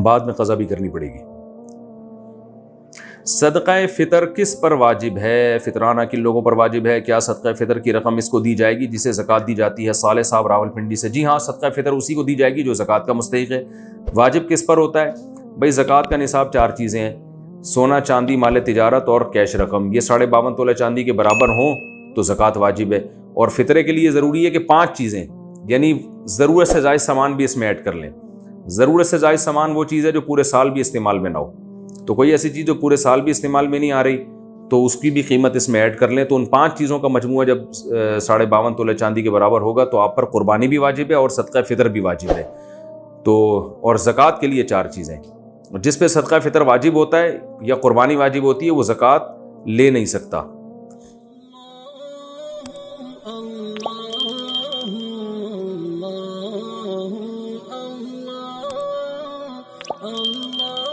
بعد میں قضا بھی کرنی پڑے گی۔ صدقہ فطر کس پر واجب ہے؟ فطرانہ کن لوگوں پر واجب ہے؟ کیا صدقہ فطر کی رقم اس کو دی جائے گی جسے زکوٰۃ دی جاتی ہے؟ صالح صاحب راولپنڈی سے۔ جی ہاں، صدقہ فطر اسی کو دی جائے گی جو زکوٰۃ کا مستحق ہے۔ واجب کس پر ہوتا ہے؟ بھئی زکوٰۃ کا نصاب 4 چیزیں ہیں: سونا، چاندی، مال تجارت اور کیش رقم۔ یہ 52.5 تولہ چاندی کے برابر ہوں تو زکوٰۃ واجب ہے۔ اور فطرے کے لیے ضروری ہے کہ 5 چیزیں، یعنی ضرورت سے زائد سامان بھی اس میں ایڈ کر لیں۔ ضرورت سے زائد سامان وہ چیز ہے جو پورے سال بھی استعمال میں نہ ہو، تو کوئی ایسی چیز جو پورے سال بھی استعمال میں نہیں آ رہی تو اس کی بھی قیمت اس میں ایڈ کر لیں۔ تو ان 5 چیزوں کا مجموعہ جب 52.5 تولہ چاندی کے برابر ہوگا تو آپ پر قربانی بھی واجب ہے اور صدقہ فطر بھی واجب ہے۔ تو اور زکوٰۃ کے لیے 4 چیزیں، جس پہ صدقہ فطر واجب ہوتا ہے یا قربانی واجب ہوتی ہے وہ زکوٰۃ لے نہیں سکتا۔ اللہ